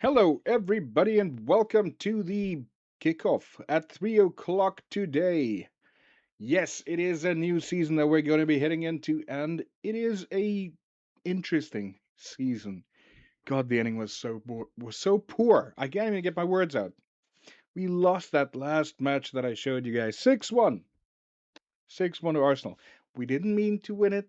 Hello, everybody, and welcome to the kickoff at 3 o'clock today. Yes, it is a new season that we're going to be heading into, and it is a interesting season. God, the ending was so poor. I can't even get my words out. We lost that last match that I showed you guys 6-1. 6-1 to Arsenal. We didn't mean to win it.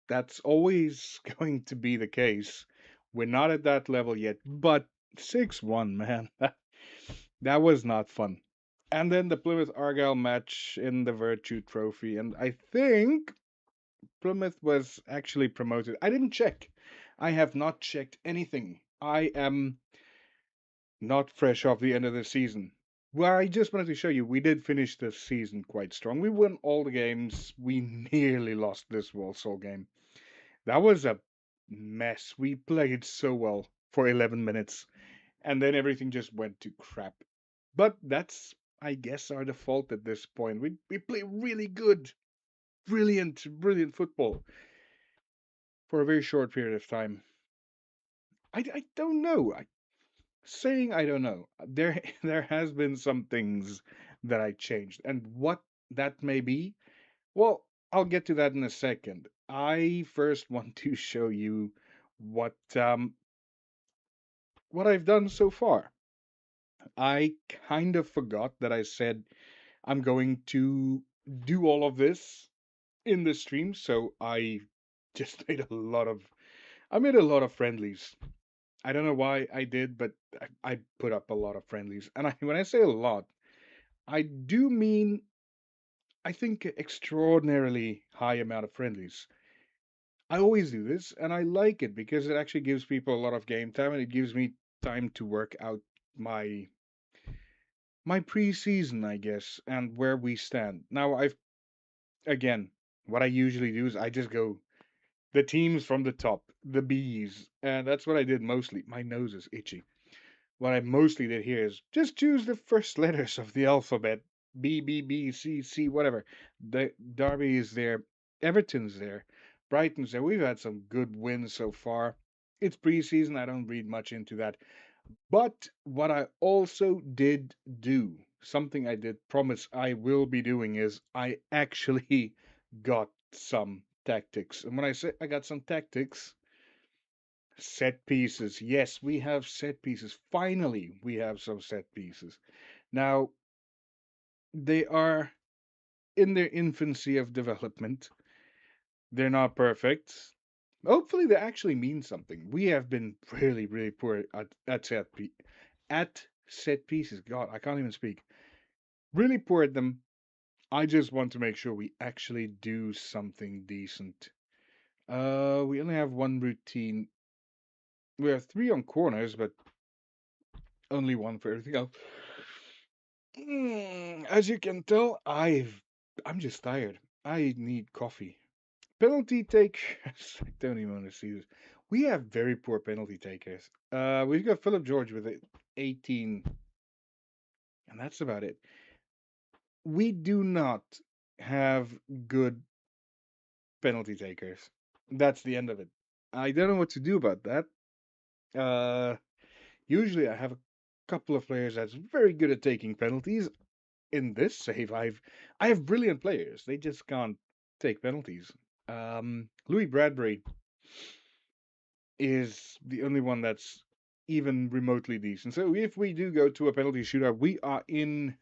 That's always going to be the case. We're not at that level yet, but 6-1, man. That was not fun. And then the Plymouth Argyle match in the Virtue Trophy, and I think Plymouth was actually promoted. I didn't check. I have not checked anything. I am not fresh off the end of the season. Well, I just wanted to show you we did finish the season quite strong. We won all the games. We nearly lost this Walsall game. That was a mess. We played so well for 11 minutes, and then everything just went to crap. But that's, I guess, our default at this point. We play really good, brilliant football for a very short period of time. I don't know. Saying I don't know. There there has been some things that I changed, and what that may be, well, I'll get to that in a second. I first want to show you what um what I've done so far. I kind of forgot that I said I'm going to do all of this in the stream, so I just made a lot of friendlies. I don't know why I did, but I put up a lot of friendlies. And when I say a lot, I do mean I think extraordinarily high amount of friendlies. I always do this, and I like it because it actually gives people a lot of game time, and it gives me time to work out my my preseason, I guess, and where we stand. Now, again, what I usually do is I just go the teams from the top, the B's, and that's what I did mostly. My nose is itchy. What I mostly did here is just choose the first letters of the alphabet. B, B, B, C, C, whatever. The Derby is there. Everton's there. Brighton's there. We've had some good wins so far. It's preseason. I don't read much into that. But what I also did do, something I did promise I will be doing, is I actually got some tactics. And when I say I got some tactics, set pieces. Yes, we have set pieces. Finally, we have some set pieces. Now, they are in their infancy of development. They're not perfect. Hopefully, they actually mean something. We have been really poor at set pieces. God, I can't even speak. Really poor at them. I just want to make sure we actually do something decent. We only have one routine. We have three on corners, but only one for everything else. As you can tell, I'm just tired. I need coffee. Penalty takers. I don't even want to see this. We have very poor penalty takers. We've got Philip George with 18, and that's about it. We do not have good penalty takers. That's the end of it. I don't know what to do about that. Uh, Usually I have a couple of players that's very good at taking penalties. In this save, I have brilliant players. They just can't take penalties. Louis Bradbury is the only one that's even remotely decent. So if we do go to a penalty shootout, we are in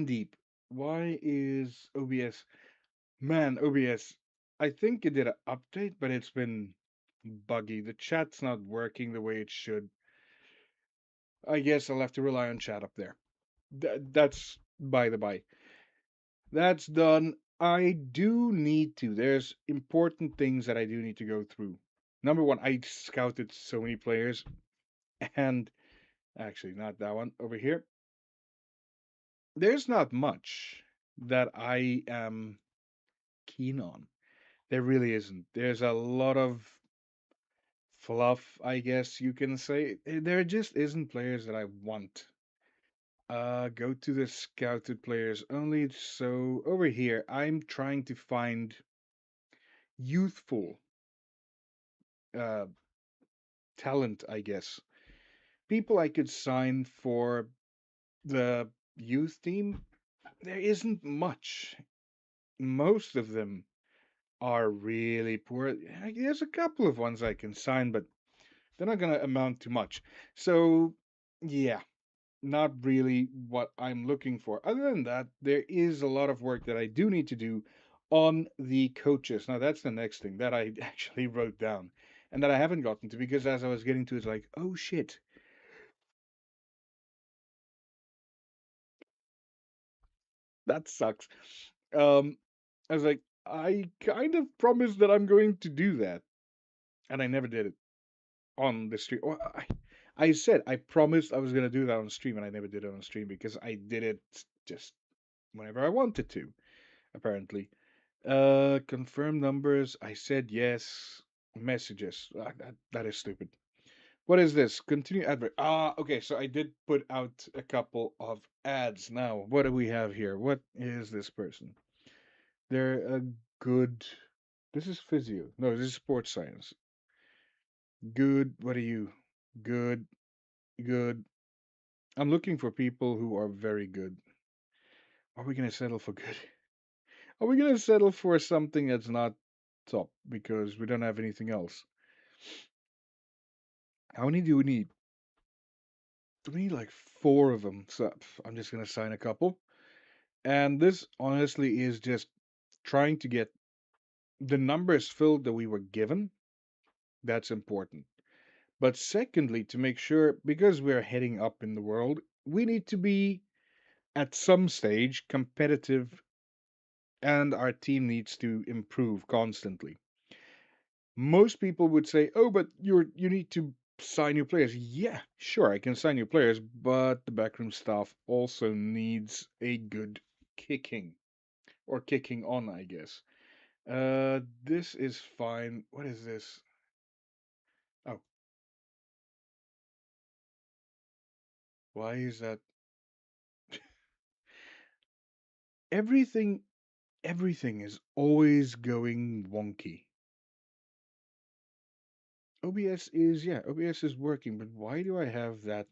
deep. Why is OBS, man, OBS? I think it did an update, but it's been buggy. The chat's not working the way it should. I guess I'll have to rely on chat up there. That's by the by. That's done. I do need to. There's important things that I do need to go through. Number one, I scouted so many players, and actually, not that one over here. There's not much that I am keen on. There really isn't. There's a lot of fluff, I guess you can say. There just isn't players that I want. Go to the scouted players only. So over here, I'm trying to find youthful uh talent, I guess. people I could sign for the youth team, there isn't much. Most of them are really poor. There's a couple of ones I can sign, but they're not going to amount to much. So, yeah, not really what I'm looking for. Other than that, there is a lot of work that I do need to do on the coaches. Now, that's the next thing that I actually wrote down and that I haven't gotten to because as I was getting to it, it's like, oh shit, that sucks. Um, I was like, I kind of promised that I'm going to do that, and I never did it on the stream. Well, I said I promised I was going to do that on stream, and I never did it on stream because I did it just whenever I wanted to, apparently. Confirm numbers. I said yes. Messages. That is stupid. What is this? Continue advert. Ah, okay. So I did put out a couple of ads. Now, what do we have here? What is this person? They're a good. This is physio. No, this is sports science. Good. What are you? Good. Good. I'm looking for people who are very good. Are we gonna settle for good? Are we gonna settle for something that's not top because we don't have anything else? How many do we need? Do we need like four of them? So I'm just gonna sign a couple. And this honestly is just trying to get the numbers filled that we were given. That's important. But secondly, to make sure, because we're heading up in the world, we need to be at some stage competitive and our team needs to improve constantly. Most people would say, "Oh, but you need to sign new players." Yeah, sure, I can sign new players, but the backroom staff also needs a good kicking or kicking on, I guess. This is fine. What is this? Oh, why is that? Everything, everything is always going wonky. OBS is, yeah, OBS is working, but why do I have that?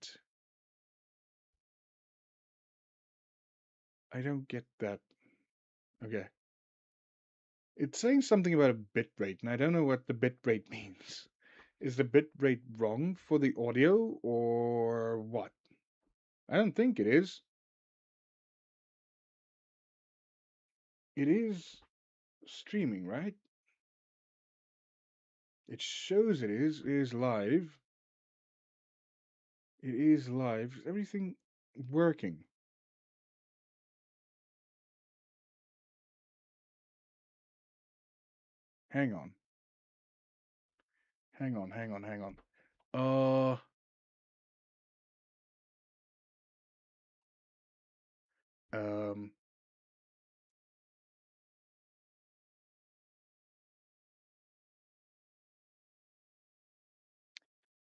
I don't get that. Okay. It's saying something about a bit rate, and I don't know what the bit rate means. Is the bit rate wrong for the audio or what? I don't think it is. It is streaming, right? It shows it is live. It is live. Is everything working? Hang on. Hang on. Uh, um,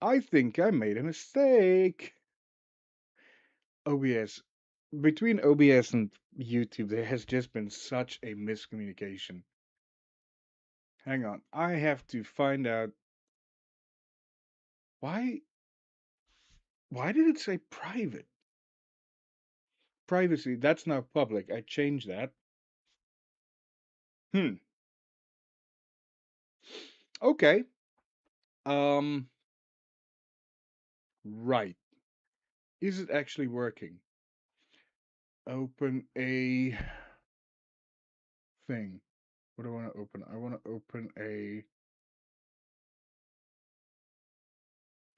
I think I made a mistake. OBS. Between OBS and YouTube, there has just been such a miscommunication. Hang on. I have to find out why why did it say private? Privacy, that's now public. I changed that. Hmm. Okay. Um, right. Is it actually working? Open a thing. What do I want to open? I want to open a.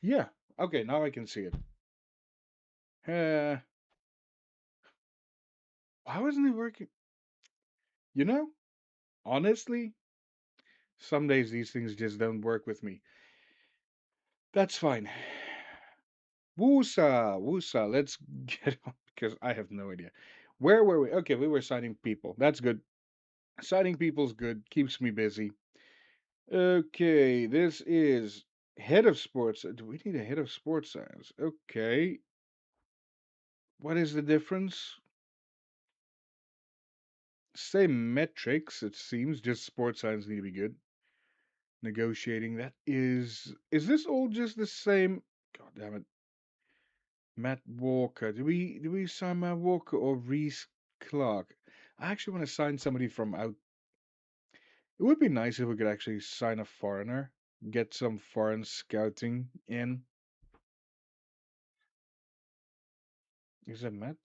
Yeah. Okay, now I can see it. Uh, why wasn't it working? You know, honestly, some days these things just don't work with me. That's fine. Woosa, woosa. Let's get on because I have no idea. Where were we? Okay, we were signing people. That's good. Signing people's good. Keeps me busy. Okay, this is head of sports. Do we need a head of sports science? Okay. What is the difference? Same metrics, it seems. Just sports science need to be good. Negotiating. That is. Is this all just the same? God damn it. Matt Walker. Do we sign Matt Walker or Reese Clark? I actually want to sign somebody from out. It would be nice if we could actually sign a foreigner, get some foreign scouting in. Is that Matt?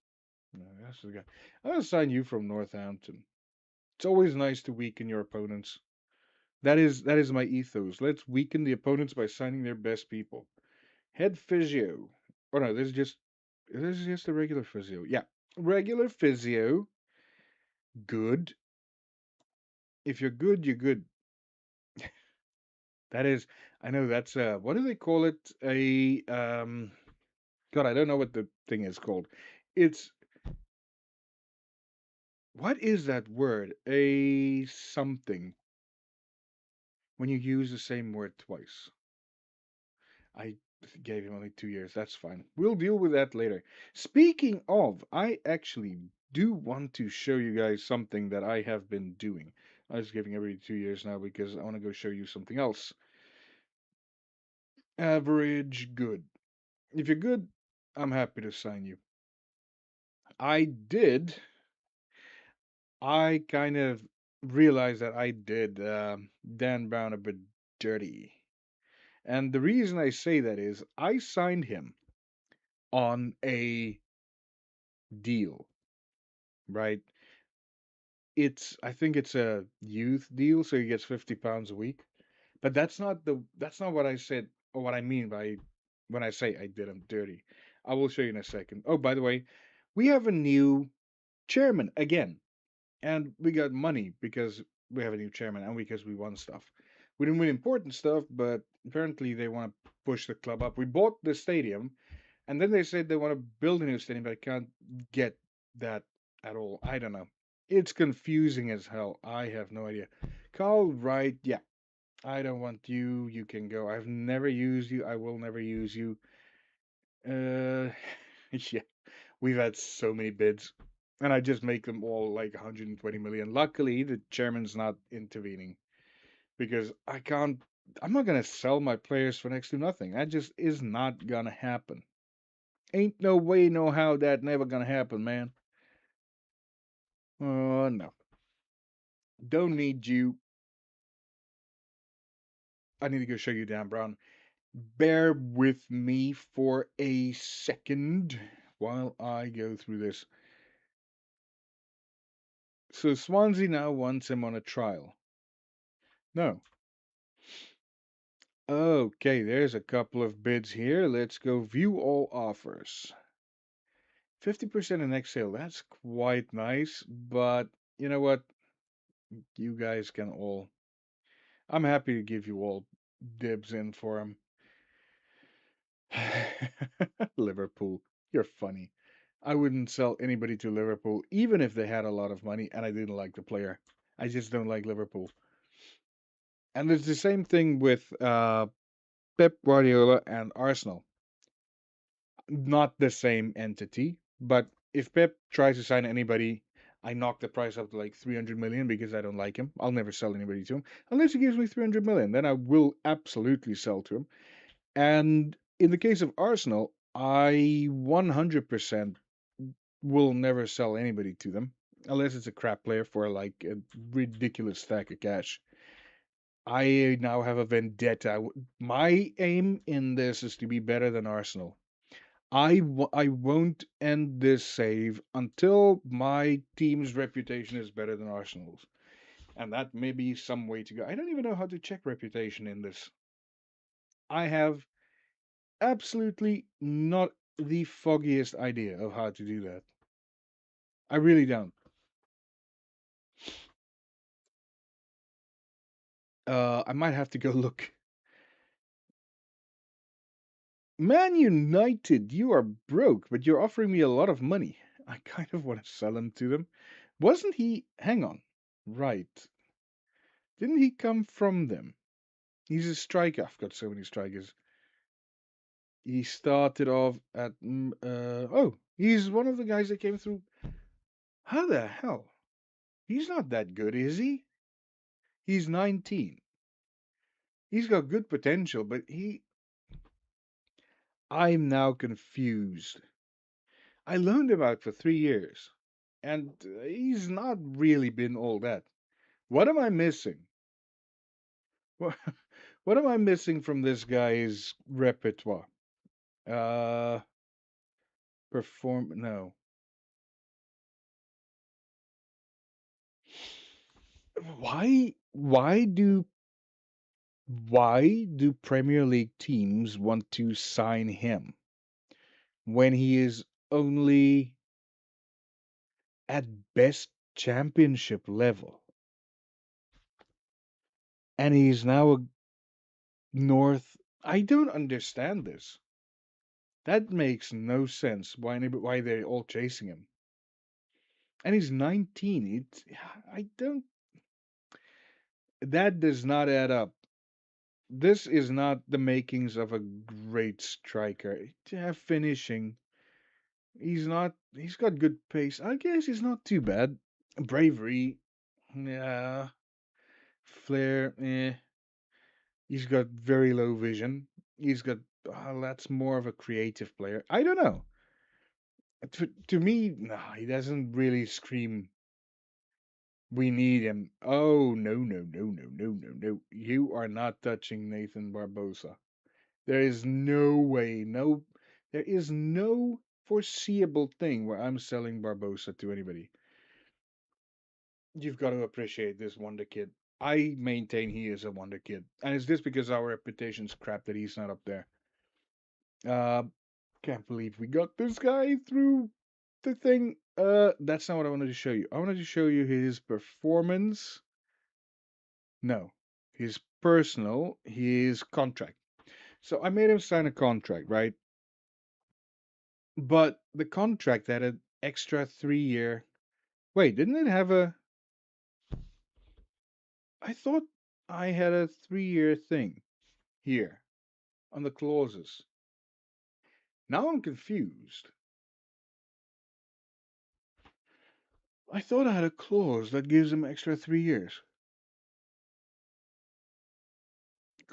No, that's the guy. I'm gonna sign you from Northampton. It's always nice to weaken your opponents. That is my ethos. Let's weaken the opponents by signing their best people. Head physio. Oh no, this is just a regular physio. Yeah, regular physio. Good. If you're good, you're good. That is, I know that's what do they call it? God, I don't know what the thing is called. It's what is that word? A something when you use the same word twice. I gave him only 2 years. That's fine. We'll deal with that later. Speaking of, I actually do want to show you guys something that I have been doing. I was giving every 2 years now because I want to go show you something else. Average good. If you're good, I'm happy to sign you. I did. I kind of realized that I did Dan Brown a bit dirty. And the reason I say that is I signed him on a deal, right? I think it's a youth deal, so he gets £50 a week. But that's not what I said or what I mean by when I say I did him dirty. I will show you in a second. Oh, by the way, we have a new chairman again. And we got money because we have a new chairman and because we won stuff. We didn't win important stuff, but apparently they want to push the club up. We bought the stadium, and then they said they want to build a new stadium, but I can't get that at all. I don't know. It's confusing as hell. I have no idea. Carl Wright, yeah, I don't want you. You can go. I've never used you. I will never use you. Uh, yeah, we've had so many bids, and I just make them all like 120 million. Luckily, the chairman's not intervening because I can't. I'm not gonna sell my players for next to nothing. That just is not gonna happen. Ain't no way, no how that never gonna happen, man. Oh no, don't need you. I need to go show you Dan Brown. Bear with me for a second while I go through this. So Swansea now wants him on a trial. No. Okay, there's a couple of bids here. Let's go view all offers. 50% in next sale. That's quite nice, but you know what? You guys can all. I'm happy to give you all dibs in for him. Liverpool. You're funny. I wouldn't sell anybody to Liverpool, even if they had a lot of money and I didn't like the player. I just don't like Liverpool. And it's the same thing with Pep Guardiola and Arsenal. Not the same entity, but if Pep tries to sign anybody, I knock the price up to like 300 million because I don't like him. I'll never sell anybody to him unless he gives me 300 million. Then I will absolutely sell to him. And in the case of Arsenal, I 100% will never sell anybody to them unless it's a crap player for like a ridiculous stack of cash. I now have a vendetta. My aim in this is to be better than Arsenal. I won't end this save until my team's reputation is better than Arsenal's. And that may be some way to go. I don't even know how to check reputation in this. I have absolutely not the foggiest idea of how to do that. I really don't. I might have to go look. Man United, you are broke, but you're offering me a lot of money. I kind of want to sell him to them. Wasn't he? Hang on. Right. Didn't he come from them? He's a striker. I've got so many strikers. He started off at. Oh, he's one of the guys that came through. How the hell? He's not that good, is he? He's 19. He's got good potential, but I'm now confused. I loaned him out for 3 years, and he's not really been all that. What am I missing? What, what am I missing from this guy's repertoire? Uh, perform. No. Why do Premier League teams want to sign him when he is only at best championship level and he's now a North? I don't understand this. That makes no sense. Why they're all chasing him? And he's 19. I don't. That does not add up. This is not the makings of a great striker. Yeah, finishing. He's not. He's got good pace. I guess he's not too bad. Bravery. Yeah. Flair. Eh. He's got very low vision. He's got. That's more of a creative player. I don't know. To me, nah, he doesn't really scream. We need him. Oh no no no no no no no! You are not touching Nathan Barbosa. There is no way. No, there is no foreseeable thing where I'm selling Barbosa to anybody. You've got to appreciate this wonder kid. I maintain he is a wonder kid, and it's just because our reputation's crap that he's not up there. Uh, can't believe we got this guy through the thing. That's not what I wanted to show you. I wanted to show you his performance. No, his contract. So I made him sign a contract, right? But the contract had an extra 3 year. Wait, didn't it have a? I thought I had a 3 year thing here on the clauses. Now I'm confused. I thought I had a clause that gives him extra 3 years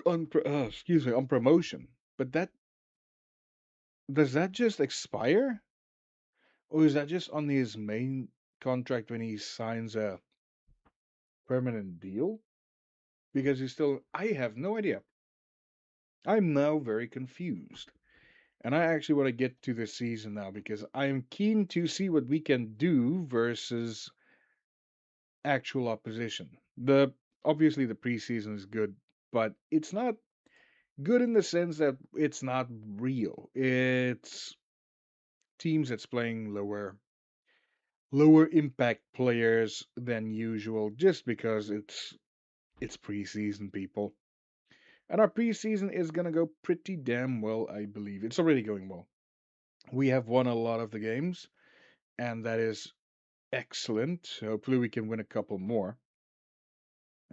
on, excuse me, on promotion. But that does that just expire, or is that just on his main contract when he signs a permanent deal? Because he's still. I have no idea. I'm now very confused. And I actually want to get to this season now because I am keen to see what we can do versus actual opposition. The Obviously the preseason is good, but it's not good in the sense that it's not real. It's teams that's playing lower impact players than usual just because it's preseason, people. And our preseason is going to go pretty damn well, I believe. It's already going well. We have won a lot of the games, and that is excellent. Hopefully, we can win a couple more.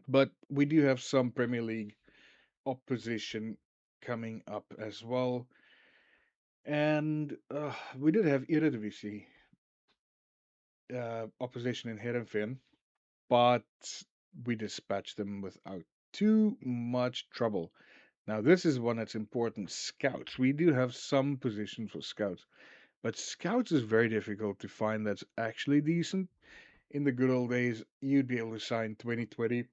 But we do have some Premier League opposition coming up as well. And we did have Eredivisie opposition in Heerenveen, but we dispatched them without too much trouble. Now, this is one that's important. Scouts. We do have some positions for scouts, but scouts is very difficult to find that's actually decent. In the good old days, you'd be able to sign 2020.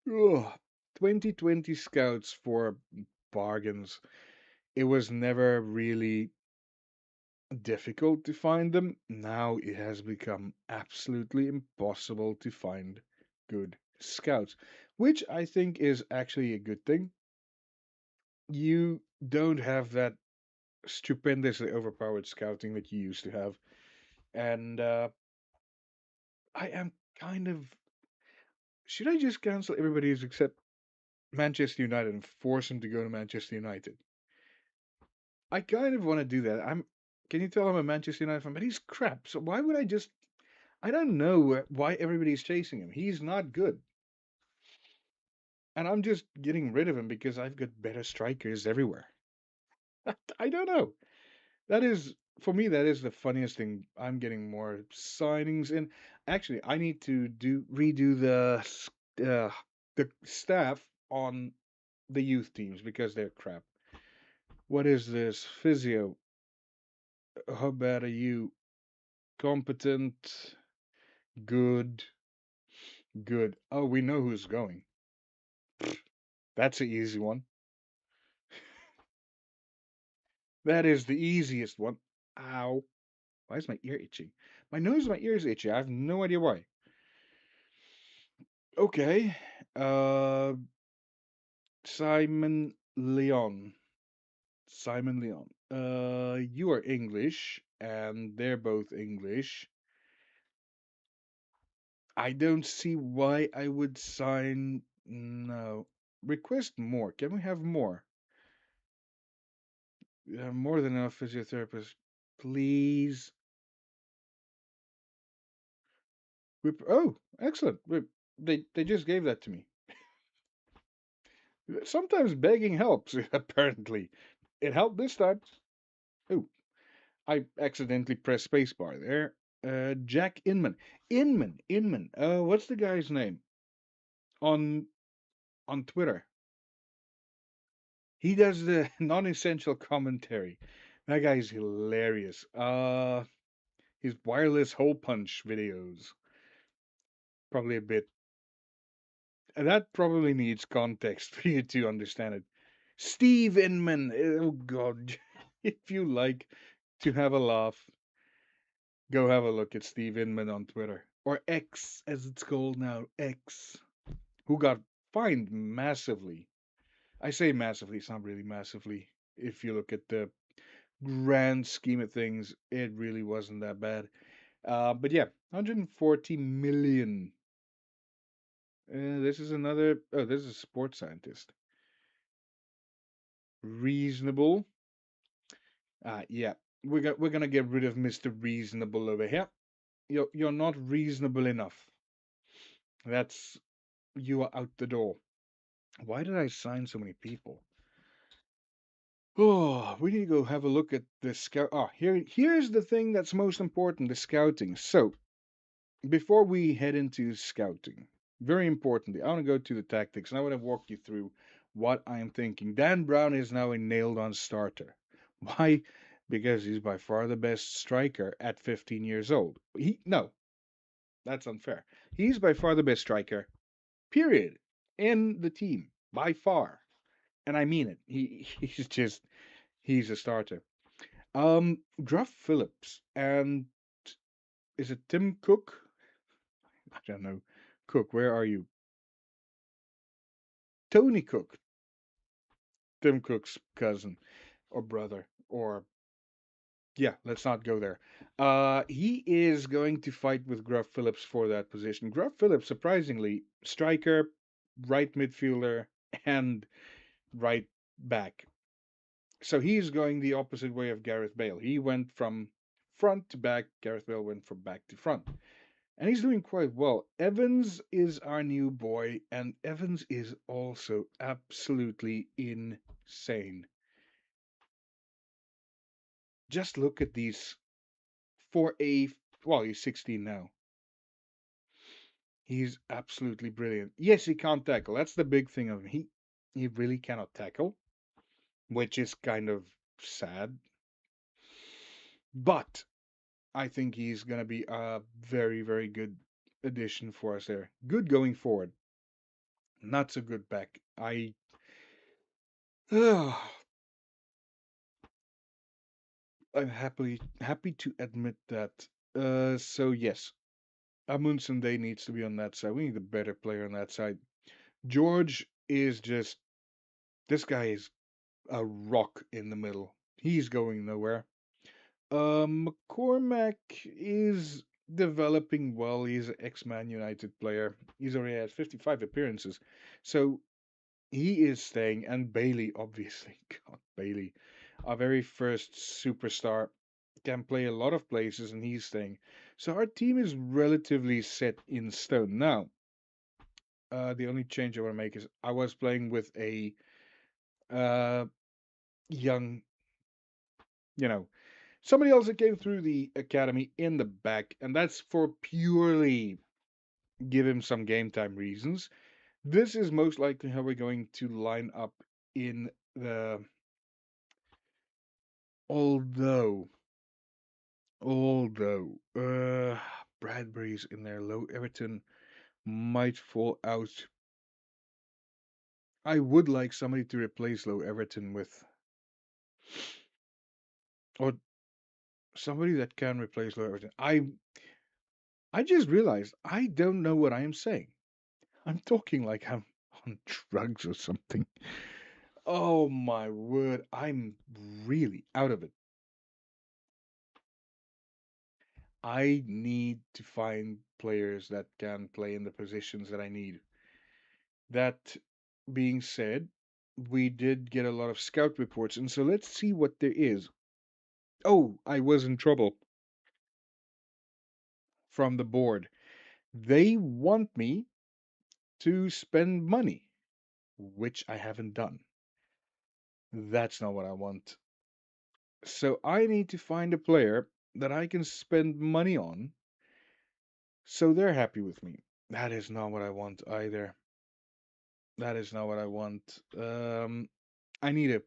Ugh, 2020 scouts for bargains. It was never really difficult to find them. Now it has become absolutely impossible to find good scouts, which I think is actually a good thing. You don't have that stupendously overpowered scouting that you used to have. And I am kind of. Should I just cancel everybody's except Manchester United and force him to go to Manchester United? I kind of want to do that. Can you tell I'm a Manchester United fan? But he's crap. So why would I just? I don't know why everybody's chasing him. He's not good, and I'm just getting rid of him because I've got better strikers everywhere. I don't know. That is for me. That is the funniest thing. I'm getting more signings, and actually, I need to do redo uh, the staff on the youth teams because they're crap. What is this? Physio. How bad are you? Competent. Good. Good. Oh, we know who's going. That's an easy one. That is the easiest one. Ow. Why is my ear itching? My nose and my ears itchy. I have no idea why. Okay. Uh, Simon Leon. Simon Leon. You are English, and they're both English. I don't see why I would sign. No. Request more. Can we have more? More than enough physiotherapists. Please. Oh, excellent. They just gave that to me. Sometimes begging helps, apparently. It helped this time. Oh, I accidentally pressed spacebar there. Jack Inman. Inman. What's the guy's name on Twitter? He does the non-essential commentary. That guy's hilarious. His wireless hole punch videos probably a bit. That probably needs context for you to understand it. Steve Inman. Oh God, if you like to have a laugh, go have a look at Steve Inman on Twitter or X, as it's called now. X, who got fined massively. I say massively. It's not really massively. If you look at the grand scheme of things, it really wasn't that bad. But yeah, 140 million. This is another. Oh, this is a sports scientist. Reasonable. Yeah, we're gonna get rid of Mr. Reasonable over here. You're not reasonable enough. That's you are out the door. Why did I sign so many people? Oh, we need to go have a look at the scout. Oh, here's the thing that's most important: the scouting. So before we head into scouting, very importantly, I want to go to the tactics and I want to walk you through what I'm thinking. Dan Brown is now a nailed on starter. Why? Because he's by far the best striker at 15 years old. No, that's unfair. He's by far the best striker, period, in the team, by far. And I mean it. He's a starter. Gruff Phillips and is it Tim Cook? I don't know. Cook, where are you? Tony Cook, Tim Cook's cousin or brother, or yeah, let's not go there. He is going to fight with Gruff Phillips for that position. Gruff Phillips, surprisingly, striker, right midfielder, and right back. So he's going the opposite way of Gareth Bale. He went from front to back. Gareth Bale went from back to front. And he's doing quite well. Evans is our new boy, and Evans is also absolutely insane. Just look at these for a well, he's 16 now. He's absolutely brilliant. Yes, he can't tackle. That's the big thing of him. He really cannot tackle, which is kind of sad. But I think he's gonna be a very, very good addition for us there. Good going forward. Not so good back. I'm happy to admit that. So yes, Amundsen Day needs to be on that side. We need a better player on that side. George is just this guy is a rock in the middle. He's going nowhere. McCormack is developing well. He's an ex-Man United player. He's already had 55 appearances. So he is staying. And Bailey, obviously. God, Bailey. Our very first superstar. Can play a lot of places and he's staying. So our team is relatively set in stone. Now, the only change I want to make is I was playing with a uh, young, you know, somebody else that came through the academy in the back, and that's for purely give him some game time reasons. This is most likely how we're going to line up in the. Although, although, Bradbury's in there, low Everton might fall out. I would like somebody to replace low Everton with, or somebody that can replace low Everton. I just realized I don't know what I am saying. I'm talking like I'm on drugs or something. Oh my word, I'm really out of it. I need to find players that can play in the positions that I need. That being said, we did get a lot of scout reports, and so let's see what there is. Oh, I was in trouble from the board. They want me to spend money, which I haven't done. That's not what I want. So I need to find a player that I can spend money on so they're happy with me. That is not what I want either. That is not what I want. I need a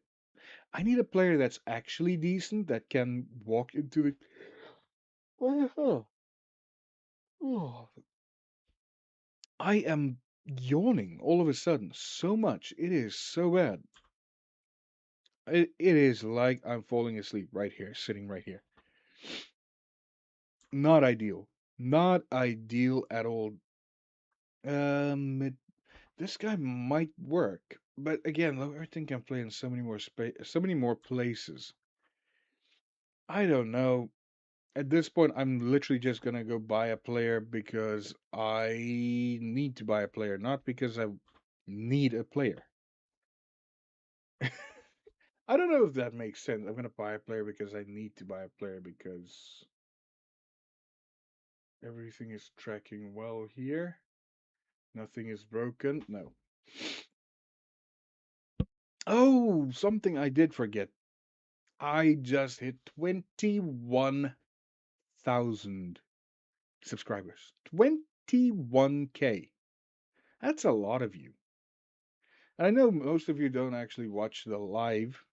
I need a player that's actually decent that can walk into the. Oh, oh. I am yawning all of a sudden so much. It is so bad. It is like I'm falling asleep right here, sitting right here. Not ideal. Not ideal at all. This guy might work, but again, everything can play in so many more so many more places. I don't know. At this point, I'm literally just gonna go buy a player because I need to buy a player, not because I need a player. I don't know if that makes sense. I'm gonna buy a player because I need to buy a player because everything is tracking well here. Nothing is broken. No. Oh, something I did forget. I just hit 21,000 subscribers. 21K. That's a lot of you. And I know most of you don't actually watch the live.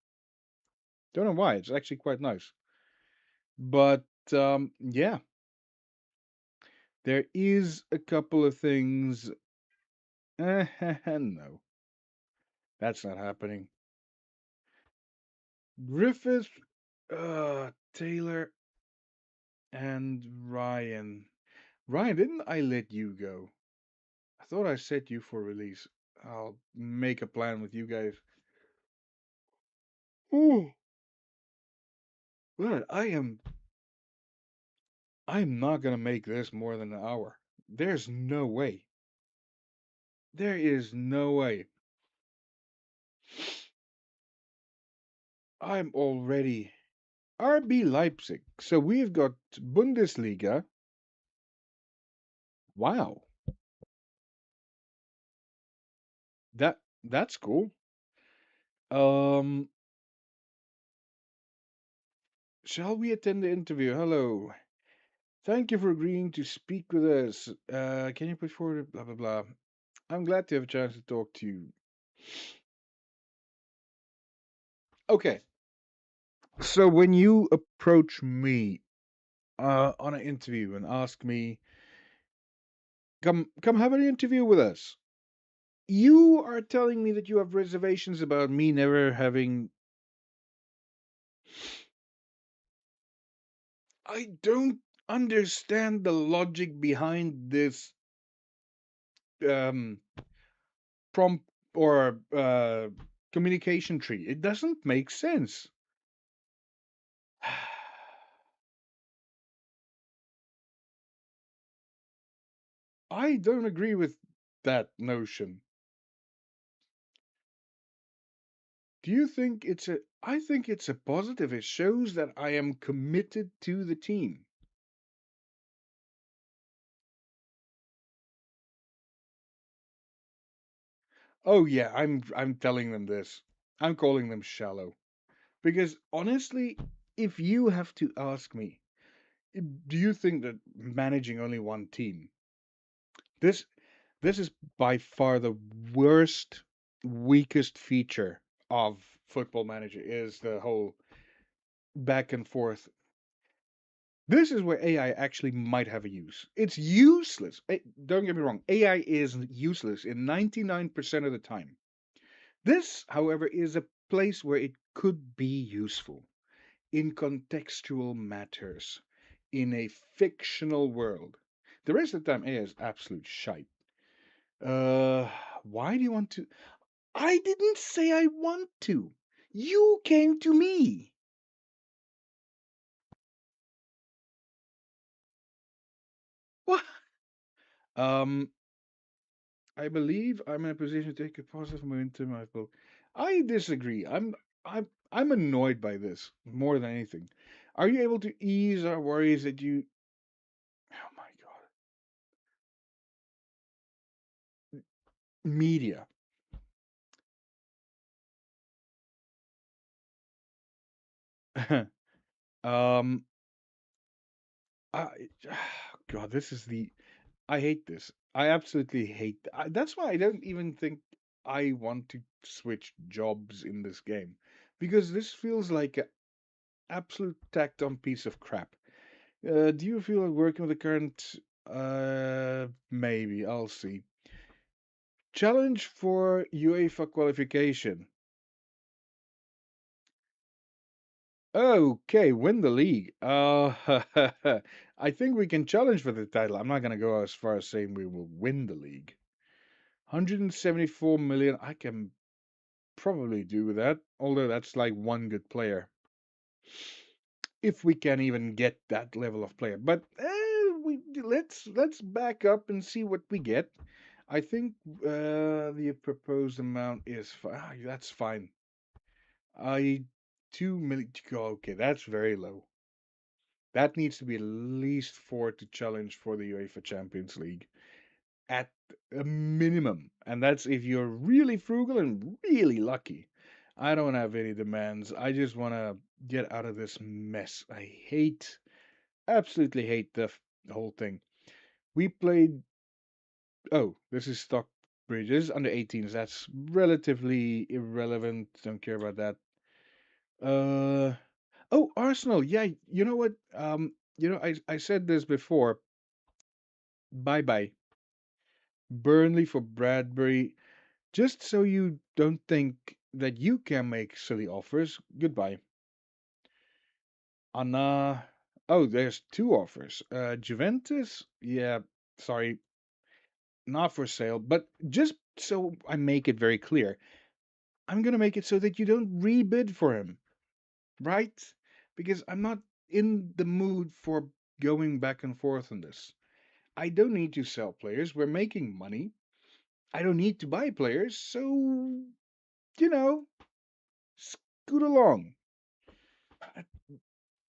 Don't know why. It's actually quite nice. But yeah, there is a couple of things. No, that's not happening. Griffith, Taylor, and Ryan. Ryan, didn't I let you go? I thought I set you for release. I'll make a plan with you guys. Ooh, but I'm not gonna make this more than an hour. There's no way. There is no way. I'm already RB Leipzig. So we've got Bundesliga. Wow. That's cool. Um, shall we attend the interview? Hello. Thank you for agreeing to speak with us. Can you put forward blah blah blah? I'm glad to have a chance to talk to you. Okay. So when you approach me on an interview and ask me, come have an interview with us. You are telling me that you have reservations about me never having. I don't understand the logic behind this um, prompt or communication tree. It doesn't make sense. I don't agree with that notion. Do you think it's a? I think it's a positive. It shows that I am committed to the team. Oh yeah, I'm telling them this. I'm calling them shallow. Because honestly, if you have to ask me, do you think that managing only one team, this This is by far the worst, weakest feature of Football Manager is the whole back and forth. This is where AI actually might have a use. It's useless. Don't get me wrong, AI is useless in 99% of the time. This, however, is a place where it could be useful in contextual matters in a fictional world. The rest of the time, AI is absolute shite. Uh, why do you want to? I didn't say I want to. You came to me. What? Um, I believe I'm in a position to take a positive momentum. I disagree. I'm annoyed by this more than anything. Are you able to ease our worries that you? Oh my God, media. um, I, God, this is the. I hate this. I absolutely hate. That's why I don't even think I want to switch jobs in this game, because this feels like an absolute tacked on piece of crap. Do you feel like working with the current? Maybe I'll see. Challenge for UEFA qualification. Okay, win the league. I think we can challenge for the title. I'm not gonna go as far as saying we will win the league. 174 million. I can probably do with that. Although that's like one good player, if we can even get that level of player. But we let's back up and see what we get. I think the proposed amount is that's fine. I 2 million. Okay, that's very low. That needs to be at least four to challenge for the UEFA Champions League at a minimum, and that's if you're really frugal and really lucky. I don't have any demands. I just want to get out of this mess. I hate, absolutely hate the whole thing. We played. Oh, this is stock bridges under 18s. That's relatively irrelevant. Don't care about that. Uh oh, Arsenal. Yeah, you know what? I said this before. Bye bye. Burnley for Bradbury. Just so you don't think that you can make silly offers. Goodbye. Anna. Oh, there's two offers. Juventus. Yeah, sorry, not for sale. But just so I make it very clear, I'm gonna make it so that you don't rebid for him, right? Because I'm not in the mood for going back and forth on this. I don't need to sell players. We're making money. I don't need to buy players. So, you know, scoot along. It's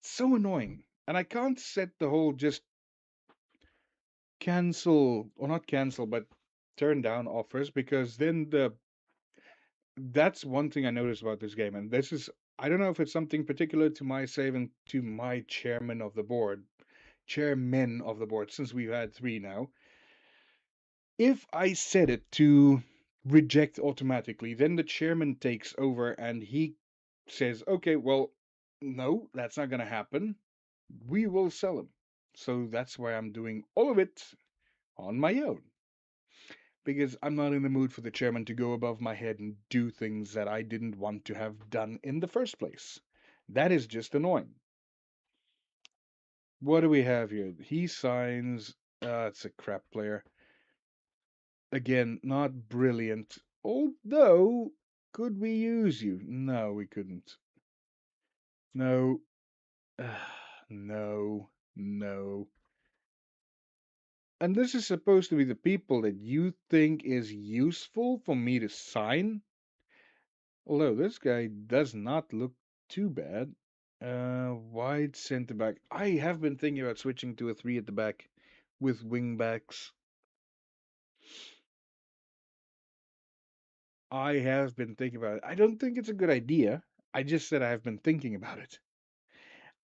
so annoying. And I can't set the whole just cancel, or not cancel, but turn down offers because then that's one thing I noticed about this game. And this is, I don't know if it's something particular to my save and to my chairmen of the board, since we've had three now. If I set it to reject automatically, then the chairman takes over and he says, okay, well, no, that's not going to happen. We will sell him. So that's why I'm doing all of it on my own. Because I'm not in the mood for the chairman to go above my head and do things that I didn't want to have done in the first place. That is just annoying. What do we have here? He signs. It's a crap player. Again, not brilliant. Although, could we use you? No, we couldn't. No. No. No. And this is supposed to be the people that you think is useful for me to sign? Although this guy does not look too bad. Wide center back. I have been thinking about switching to a three at the back with wing backs. I have been thinking about it. I don't think it's a good idea. I just said I have been thinking about it.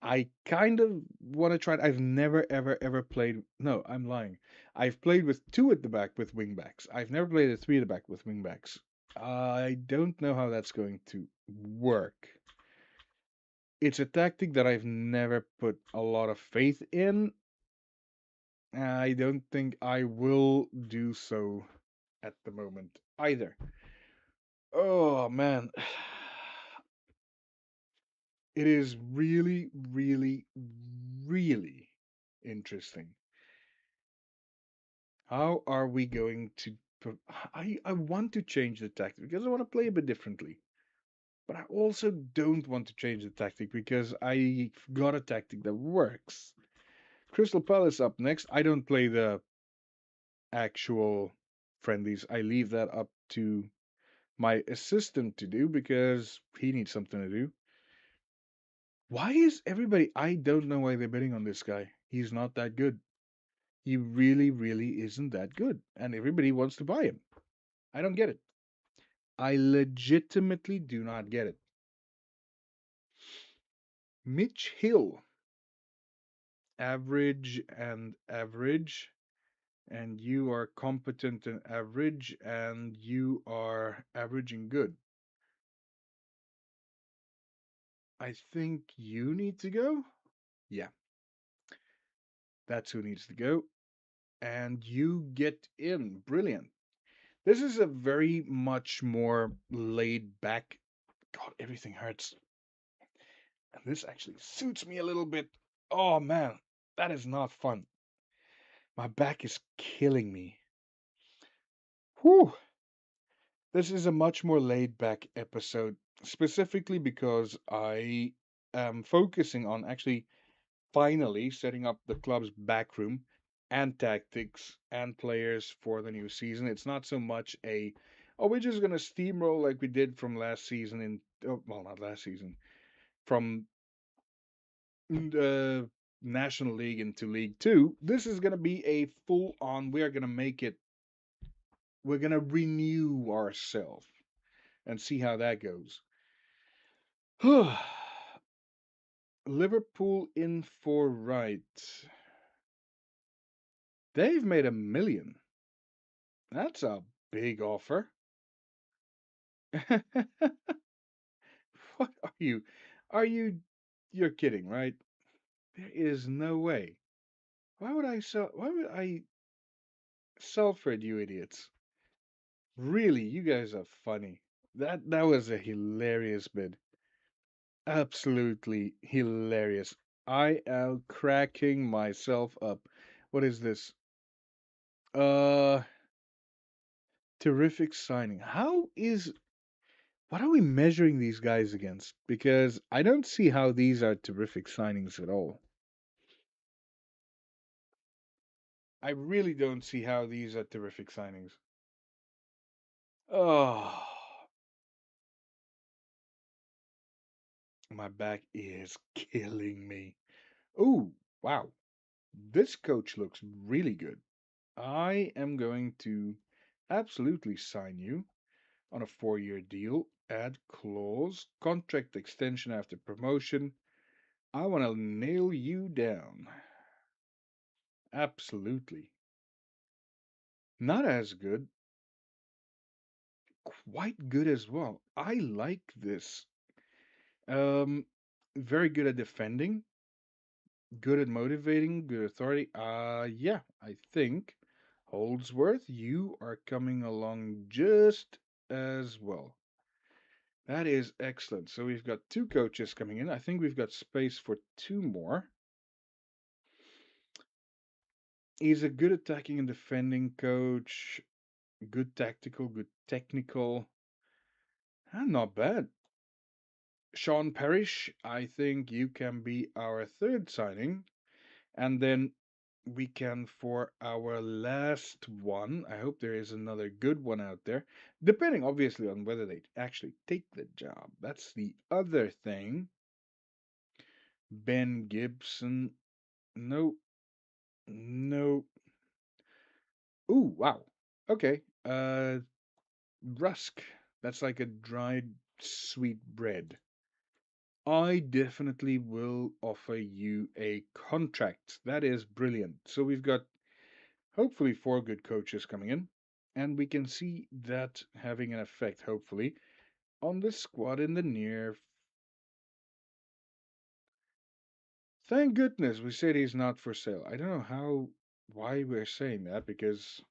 I kind of want to try it. I've never, ever, ever played. No, I'm lying. I've played with two at the back with wingbacks. I've never played a three at the back with wingbacks. I don't know how that's going to work. It's a tactic that I've never put a lot of faith in. I don't think I will do so at the moment either. Oh man. It is really, really, really interesting. How are we going to? I want to change the tactic because I want to play a bit differently. But I also don't want to change the tactic because I got a tactic that works. Crystal Palace up next. I don't play the actual friendlies. I leave that up to my assistant to do because he needs something to do. Why is everybody? I don't know why they're betting on this guy. He's not that good. He really, really isn't that good. And everybody wants to buy him. I don't get it. I legitimately do not get it. Mitch Hill, average, and you are competent and average, and you are average and good. I think you need to go. Yeah, that's who needs to go. And you get in. Brilliant. This is a very much more laid back. God, everything hurts. And this actually suits me a little bit. Oh man, that is not fun. My back is killing me. Whew. This is a much more laid back episode, specifically because I am focusing on actually finally setting up the club's backroom and tactics and players for the new season. It's not so much a, oh, we're just going to steamroll like we did from last season in, oh, well, not last season, from the National League into League Two. This is going to be a full on, we are going to make it, we're going to renew ourselves and see how that goes. Liverpool in for right. They've made 1 million. That's a big offer. What are you? Are you? You're kidding, right? There is no way. Why would I sell? Why would I sell for it, you idiots? Really, you guys are funny. That was a hilarious bid. Absolutely hilarious. I am cracking myself up. What is this? Uh, terrific signing. How is what are we measuring these guys against? Because I don't see how these are terrific signings at all. I really don't see how these are terrific signings. Oh, my back is killing me. Oh, wow. This coach looks really good. I am going to absolutely sign you on a 4-year deal. Add clause, contract extension after promotion. I want to nail you down. Absolutely. Not as good, quite good as well. I like this. Um, very good at defending, good at motivating, good authority. Yeah, I think Holdsworth, you are coming along just as well. That is excellent. So we've got two coaches coming in. I think we've got space for two more. He's a good attacking and defending coach, good tactical, good technical. Not bad. Sean Parrish, I think you can be our third signing. And then we can, for our last one, I hope there is another good one out there, depending obviously on whether they actually take the job. That's the other thing. Ben Gibson. No, no. Ooh, wow. Okay. Rusk. That's like a dried sweet bread. I definitely will offer you a contract. That is brilliant. So we've got hopefully four good coaches coming in, and we can see that having an effect, hopefully, on the squad in the near. Thank goodness we said he's not for sale. I don't know why we're saying that because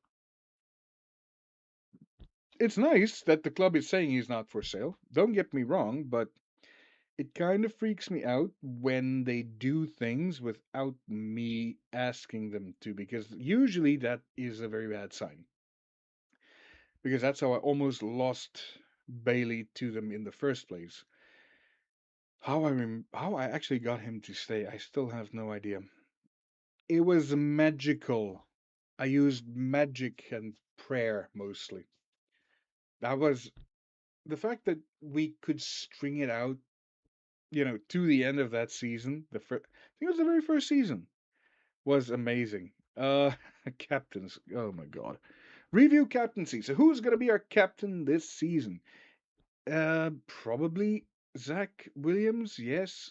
it's nice that the club is saying he's not for sale. Don't get me wrong, but it kind of freaks me out when they do things without me asking them to, because usually that is a very bad sign. Because that's how I almost lost Bailey to them in the first place. How I actually got him to stay, I still have no idea. It was magical. I used magic and prayer mostly. That was the fact that we could string it out, to the end of that season. I think it was the very first season. Was amazing. Captains. Oh my god. Review captaincy. So who's gonna be our captain this season? Probably Zach Williams. Yes.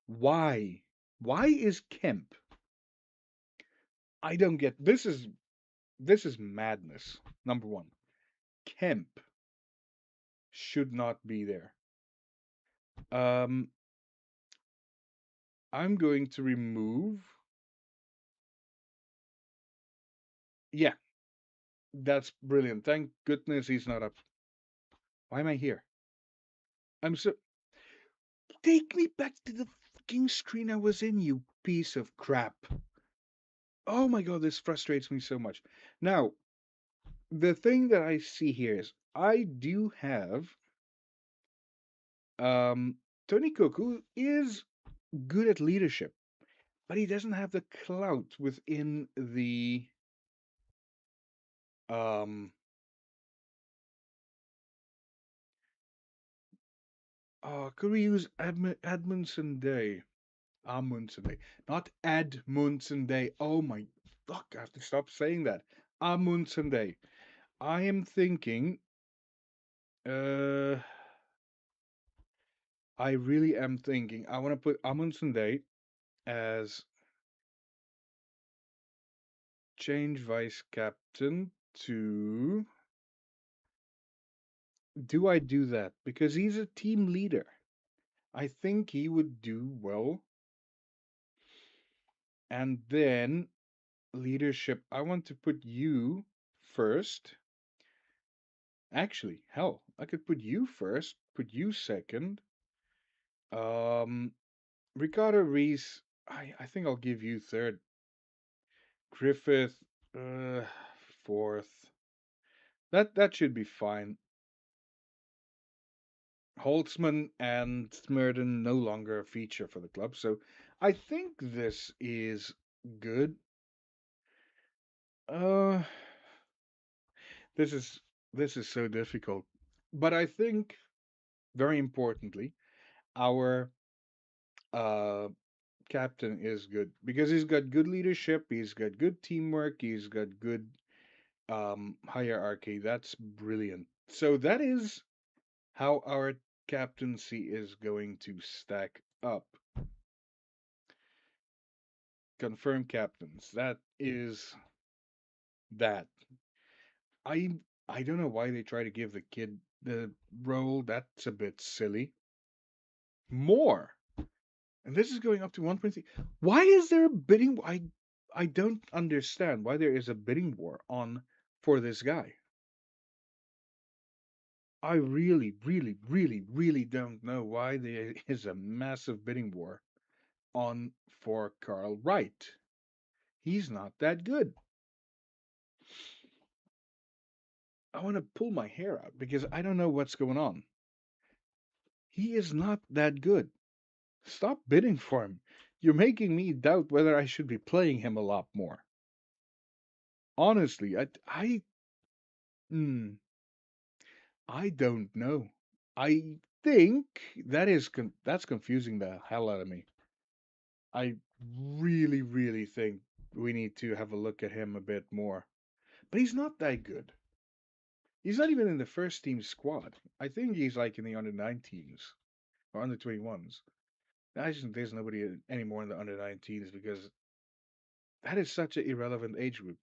Why? Why is Kemp? I don't get. This is madness. Number one, Kemp should not be there. Um, I'm going to remove. Yeah, that's brilliant. Thank goodness he's not up. Why am I here? I'm so. Take me back to the fucking screen I was in, you piece of crap. Oh my god, this frustrates me so much. Now, the thing that I see here is I do have um Tony Cook, who is good at leadership, but he doesn't have the clout within the um could we use Admundson Day? Amundsen Day. Not Admundsen Day. Oh my fuck, I have to stop saying that. Amundsen Day. I am thinking uh I really am thinking I want to put Amundsen Day as change vice captain to. Do I do that? Because he's a team leader. I think he would do well. And then leadership, I want to put you first. Actually, hell, I could put you first, put you second. Um, Ricardo Reese, I think I'll give you third. Griffith, uh, fourth. That should be fine. Holtzman and Smurden no longer a feature for the club, so I think this is good. Uh, this is this is so difficult, but I think very importantly, our uh captain is good because he's got good leadership, he's got good teamwork, he's got good hierarchy. That's brilliant. So that is how our captaincy is going to stack up. Confirm captains. That is that. I don't know why they try to give the kid the role. That's a bit silly. More. And this is going up to 1.3. Why is there a bidding? I don't understand why there is a bidding war on for this guy. I really, really, really, really don't know why there is a massive bidding war on for Carl Wright. He's not that good. I want to pull my hair out because I don't know what's going on. He is not that good. Stop bidding for him. You're making me doubt whether I should be playing him a lot more. Honestly, mm, I don't know. I think that's confusing the hell out of me. I really, really think we need to have a look at him a bit more. But he's not that good. He's not even in the first team squad. I think he's like in the under 19s or under 21s. I just think there's nobody anymore in the under 19s because that is such an irrelevant age group.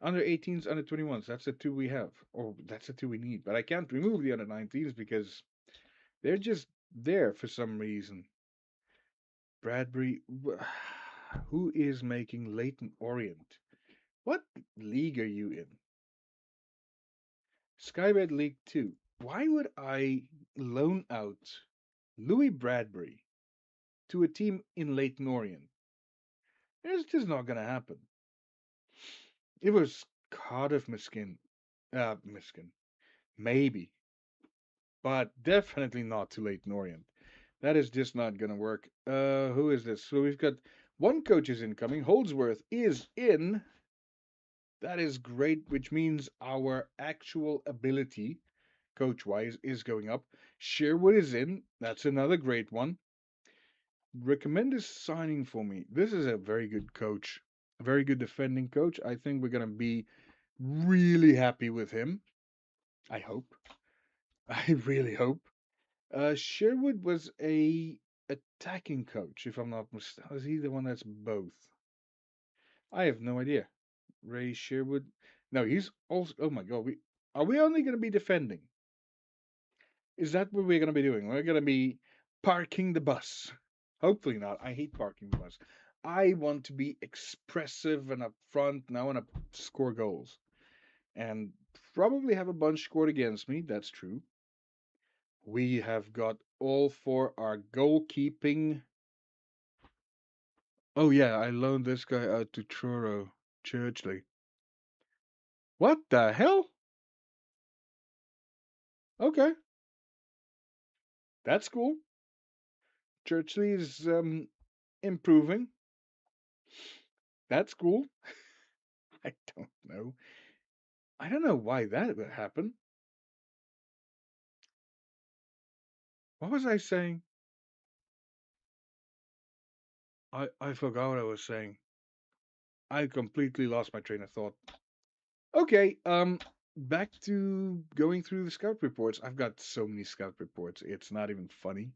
Under 18s, under 21s, that's the two we have, or that's the two we need. But I can't remove the under 19s because they're just there for some reason. Bradbury, who is making Leighton Orient? What league are you in? Skybet League 2. Why would I loan out Louis Bradbury to a team in Leighton Orient? It's just not going to happen. It was Cardiff Miskin. Miskin. Maybe. But definitely not to Leighton Orient. That is just not going to work. Who is this? So we've got one coach is incoming. Holdsworth is in. That is great, which means our actual ability, coach wise, is going up. Sherwood is in. That's another great one. Recommend this signing for me. This is a very good coach, a very good defending coach. I think we're going to be really happy with him. I hope. I really hope. Sherwood was a attacking coach, if I'm not mistaken. Is he the one that's both? I have no idea. Ray Sherwood. No, he's also. Oh my God. Are we only going to be defending? Is that what we're going to be doing? We're going to be parking the bus. Hopefully not. I hate parking the bus. I want to be expressive and upfront. And I want to score goals. And probably have a bunch scored against me. That's true. We have got all for our goalkeeping. Oh yeah, I loaned this guy out to Truro Churchley. What the hell? Okay, that's cool. Churchley is improving. That's cool. I don't know. I don't know why that would happen. What was I saying? I forgot what I was saying. I completely lost my train of thought. Okay, back to going through the scout reports. I've got so many scout reports. It's not even funny.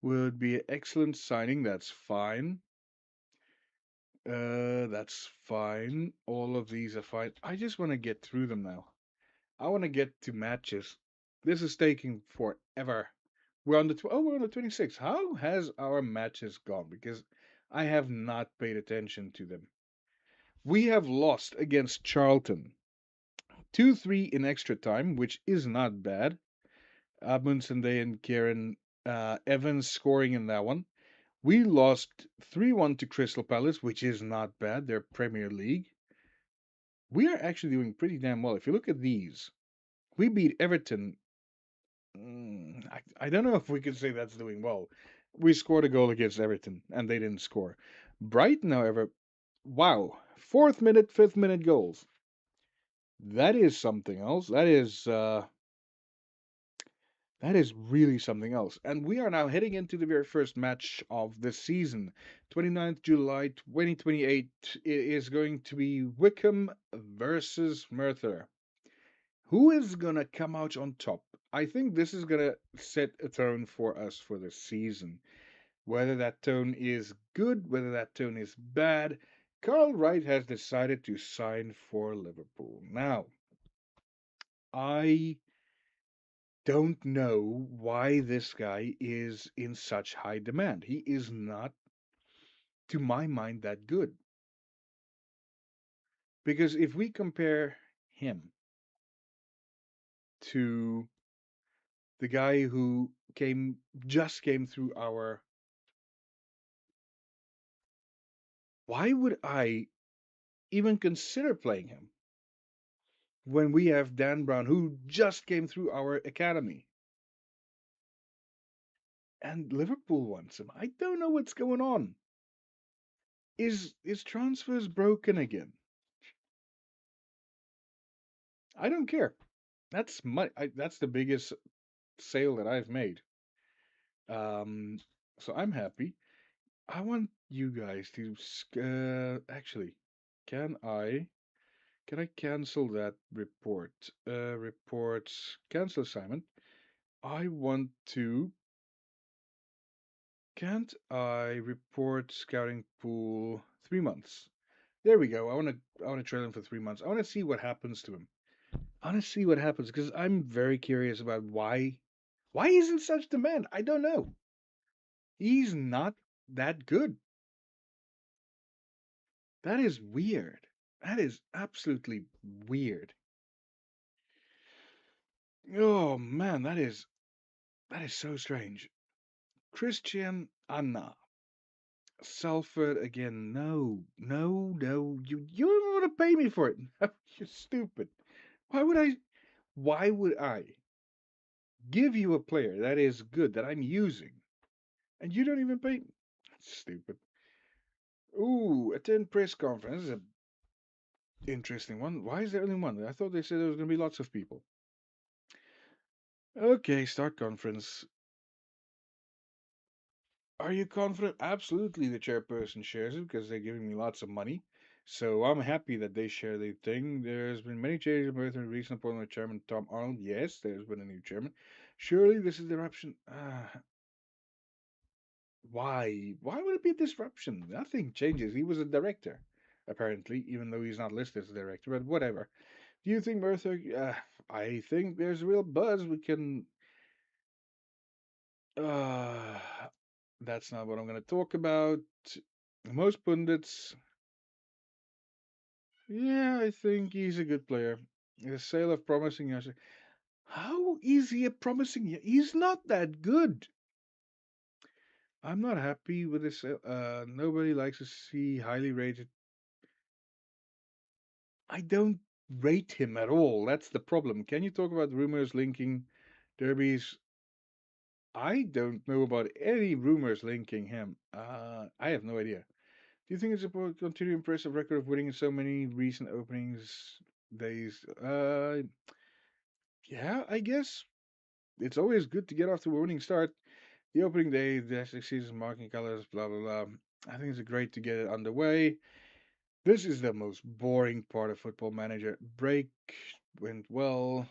Would be an excellent signing. That's fine. That's fine. All of these are fine. I just want to get through them now. I want to get to matches. This is taking forever. We're on the 26th. How has our matches gone? Because I have not paid attention to them. We have lost against Charlton 2-3 in extra time, which is not bad. Amundsen and Kieran Evans scoring in that one. We lost 3-1 to Crystal Palace, which is not bad. They're Premier League. We are actually doing pretty damn well. If you look at these, we beat Everton. I don't know if we could say that's doing well. We scored a goal against Everton, and they didn't score. Brighton, however, wow, fourth minute, fifth minute goals. That is something else. That is really something else. And we are now heading into the very first match of the season. 29th July 2028 is going to be Wickham versus Merthyr. Who is going to come out on top? I think this is going to set a tone for us for the season. Whether that tone is good, whether that tone is bad, Carl Wright has decided to sign for Liverpool. Now, I don't know why this guy is in such high demand. He is not, to my mind, that good. Because if we compare him to the guy who came through our, why would I even consider playing him when we have Dan Brown who just came through our academy? And Liverpool wants him. I don't know what's going on. Is transfers broken again? I don't care. That's that's the biggest sale that I've made. Um, so I'm happy. I want you guys to actually, can I cancel that report? Reports cancel assignment. I want to. Can't I report scouting pool 3 months? There we go. I wanna trail him for 3 months. I wanna see what happens to him. I wanna see what happens because I'm very curious about why he's in such demand. I don't know. He's not that good. That is weird. That is absolutely weird. Oh man, that is so strange. Christian Anna. Salford again. No, no, no. You don't want to pay me for it. No, you're stupid. Why would I why would I give you a player that is good that I'm using and you don't even pay me? That's stupid. Ooh, attend press conference is an interesting one. Why is there only one? I thought they said there was gonna be lots of people. Okay, start conference. Are you confident? Absolutely, the chairperson shares it because they're giving me lots of money. So I'm happy that they share the thing. There's been many changes in the recent appointment of Chairman Tom Arnold. Yes, there's been a new chairman. Surely this is disruption. Why? Why would it be a disruption? Nothing changes. He was a director, apparently, even though he's not listed as a director. But whatever. Do you think Merthyr? I think there's a real buzz. We can. Uh, that's not what I'm going to talk about. Most pundits. Yeah, I think he's a good player. The sale of promising young. How is he a promising? He's not that good. I'm not happy with this. Nobody likes to see highly rated. I don't rate him at all. That's the problem. Can you talk about rumors linking derbies? I don't know about any rumors linking him. I have no idea. Do you think it's a continue impressive record of winning in so many recent openings days? Yeah, I guess it's always good to get off to a winning start. The opening day, the season marking colors, blah blah blah. I think it's great to get it underway. This is the most boring part of Football Manager. Break went well.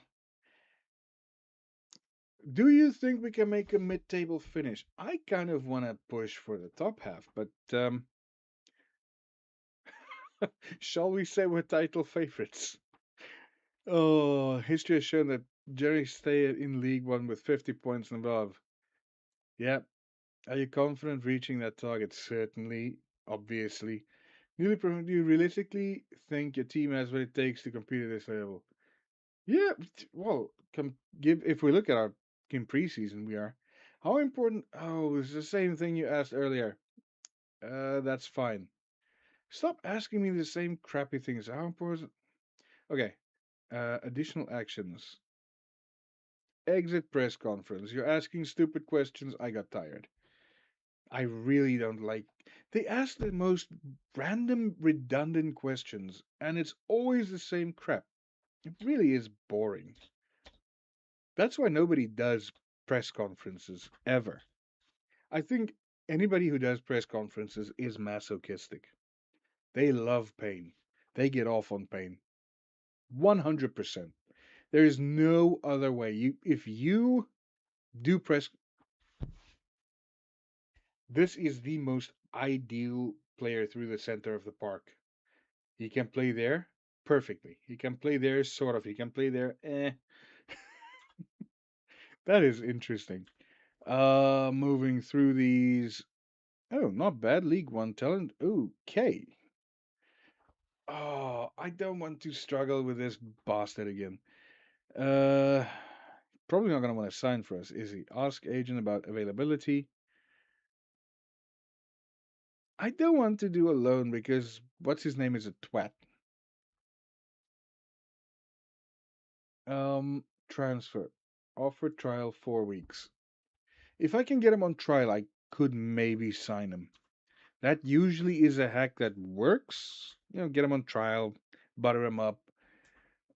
Do you think we can make a mid-table finish? I kind of want to push for the top half, but shall we say we're title favorites? Oh, history has shown that Jerry stayed in League One with 50 points and above. Yeah. Are you confident reaching that target? Certainly, obviously. Do you realistically think your team has what it takes to compete at this level? Yeah, well, give if we look at our in preseason, we are. How important? Oh, it's the same thing you asked earlier. That's fine. Stop asking me the same crappy things. How important? Okay. Additional actions. Exit press conference. You're asking stupid questions. I got tired. I really don't like. They ask the most random, redundant questions, and it's always the same crap. It really is boring. That's why nobody does press conferences ever. I think anybody who does press conferences is masochistic. They love pain. They get off on pain. 100%. There is no other way. If you do press, this is the most ideal player through the center of the park. He can play there perfectly. He can play there sort of. He can play there. That is interesting. Moving through these. Oh, not bad. League One talent. Okay. Oh, I don't want to struggle with this bastard again. Uh, Probably not gonna want to sign for us, is he? Ask agent about availability. I don't want to do a loan because what's his name is a twat. Transfer. Offer trial 4 weeks. If I can get him on trial, I could maybe sign him. That usually is a hack that works. Get him on trial, butter him up.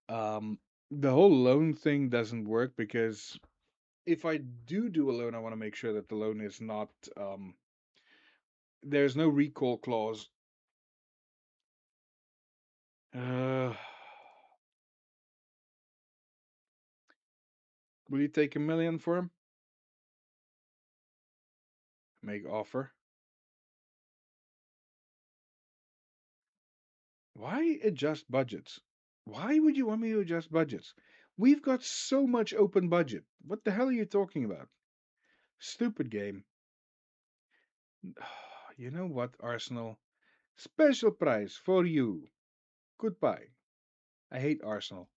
Um, the whole loan thing doesn't work because if I do a loan, I want to make sure that the loan is not. There's no recall clause. Uh, will you take 1 million for him? Make offer. Why adjust budgets? Why would you want me to adjust budgets? We've got so much open budget. What the hell are you talking about? Stupid game. You know what, Arsenal? Special price for you. Goodbye. I hate Arsenal.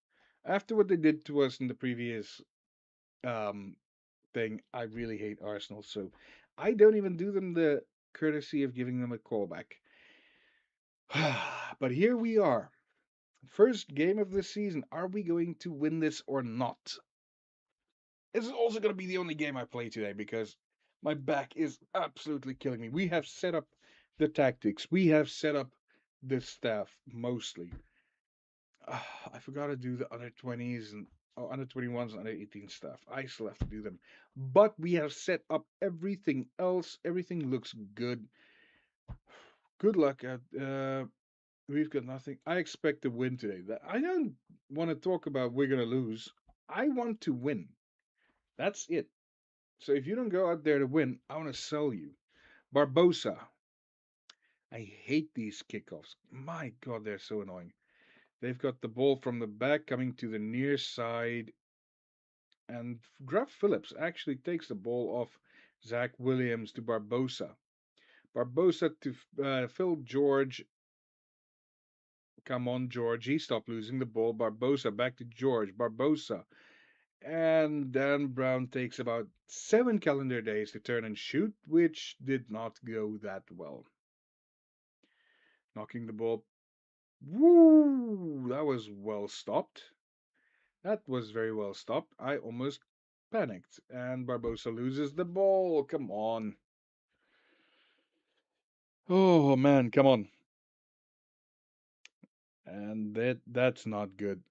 After what they did to us in the previous um, thing, I really hate Arsenal. So I don't even do them the courtesy of giving them a callback. But here we are. First game of the season. Are we going to win this or not? This is also going to be the only game I play today because my back is absolutely killing me. We have set up the tactics, we have set up the staff mostly. I forgot to do the under 20s and under 21s and under 18 stuff. I still have to do them. But we have set up everything else. Everything looks good. Good luck at we've got nothing. I expect to win today. I don't want to talk about we're gonna lose. I want to win. That's it. So if you don't go out there to win, I want to sell you. Barbosa. I hate these kickoffs. My God, they're so annoying. They've got the ball from the back coming to the near side, and Graf Phillips actually takes the ball off Zach Williams to Barbosa. Barbosa to Phil George. Come on, George. He stopped losing the ball. Barbosa back to George. Barbosa. And Dan Brown takes about 7 calendar days to turn and shoot, which did not go that well. Knocking the ball. Woo! That was well stopped. That was very well stopped. I almost panicked. And Barbosa loses the ball. Come on. Oh man, come on. And that's not good.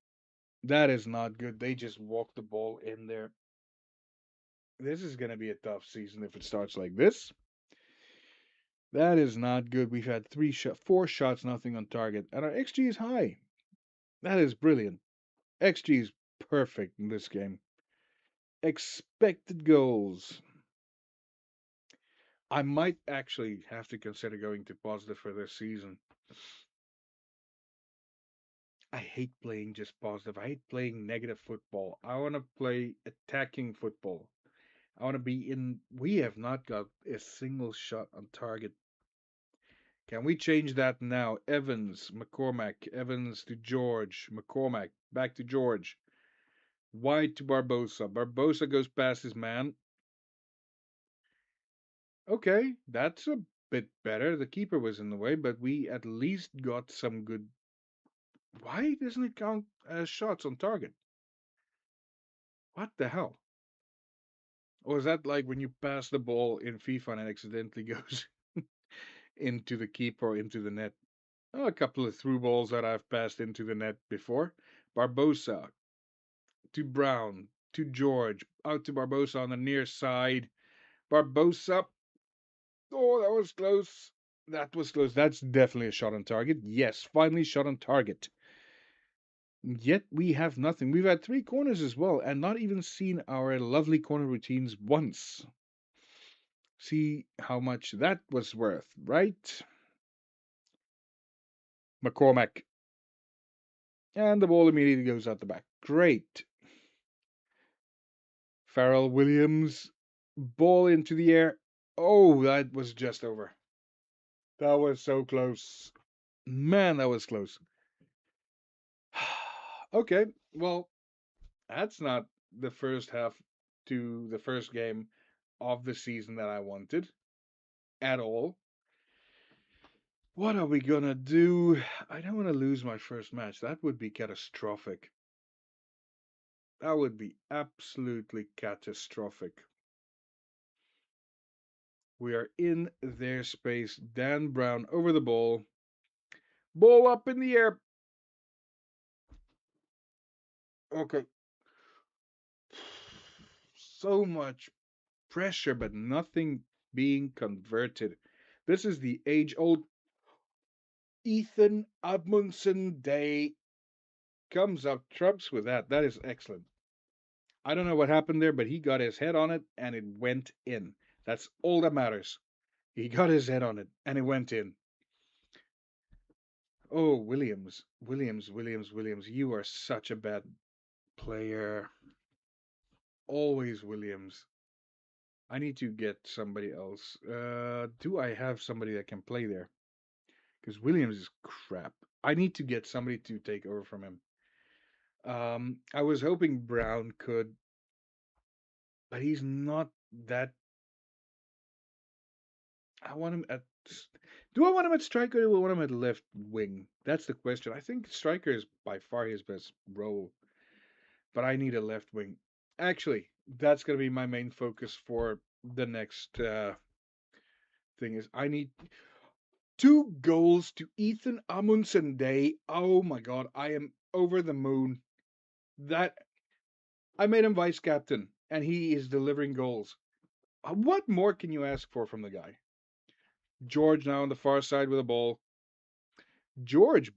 That is not good. They just walked the ball in there. This is going to be a tough season if it starts like this. That is not good. We've had 4 shots, nothing on target, and our XG is high. That is brilliant. XG is perfect in this game. Expected goals. I might actually have to consider going to positive for this season. I hate playing just positive. I hate playing negative football. I want to play attacking football. I want to be in. We have not got a single shot on target. Can we change that now? Evans, McCormack, Evans to George, McCormack, back to George. Wide to Barbosa. Barbosa goes past his man. Okay, that's a bit better. The keeper was in the way, but we at least got some good. Why doesn't it count as shots on target? What the hell? Or is that like when you pass the ball in FIFA and it accidentally goes into the keeper or into the net? Oh, a couple of through balls that I've passed into the net before. Barbosa to Brown to George. Out to Barbosa on the near side. Barbosa. Oh, that was close. That was close. That's definitely a shot on target. Yes, finally shot on target. Yet we have nothing. We've had 3 corners as well, and not even seen our lovely corner routines once. See how much that was worth, right? McCormack. And the ball immediately goes out the back. Great. Farrell Williams. Ball into the air. Oh, that was just over. That was so close. Man, that was close. Okay, well, that's not the first half to the first game of the season that I wanted at all. What are we gonna do? I don't want to lose my first match. That would be catastrophic. That would be absolutely catastrophic. We are in their space. Dan Brown over the ball. Ball up in the air. Okay. So much pressure, but nothing being converted. This is the age old Ethan Admundson Day comes up trumps with that. That is excellent. I don't know what happened there, but he got his head on it and it went in. That's all that matters. He got his head on it and it went in. Oh, Williams, you are such a bad player. Always Williams. I need to get somebody else. Do I have somebody that can play there? Because Williams is crap. I need to get somebody to take over from him. I was hoping Brown could, but he's not that. I want him at. Do I want him at striker or do I want him at left wing? That's the question. I think striker is by far his best role, but I need a left wing. Actually, that's going to be my main focus for the next thing. Is I need 2 goals to Ethan Amundsen Day. Oh my god, I am over the moon. That I made him vice captain, and he is delivering goals. What more can you ask for from the guy? George now on the far side with a ball. George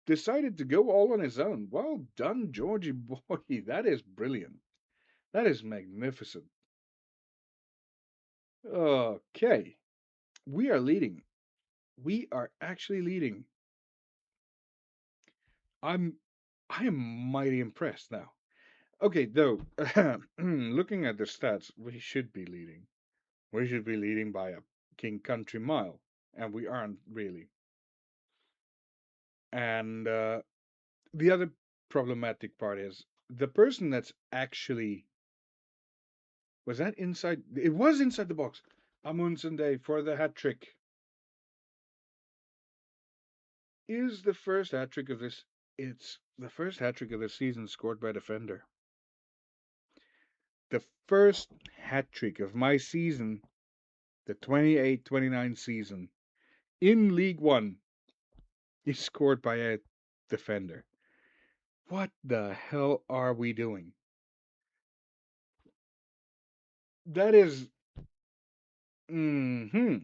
decided to go all on his own. Well done, Georgie boy. That is brilliant. That is magnificent. Okay. We are leading. We are actually leading. I'm I am mighty impressed now. Okay, though, looking at the stats, we should be leading. We should be leading by a king country mile, and we aren't really. And the other problematic part is the person that's actually was that inside. It was inside the box. Amundsen Day for the hat trick is the first hat trick of this. It's the first hat trick of the season scored by a defender. The first hat trick of my season, the 28-29 season in League One, is scored by a defender. What the hell are we doing? That is. Hmm.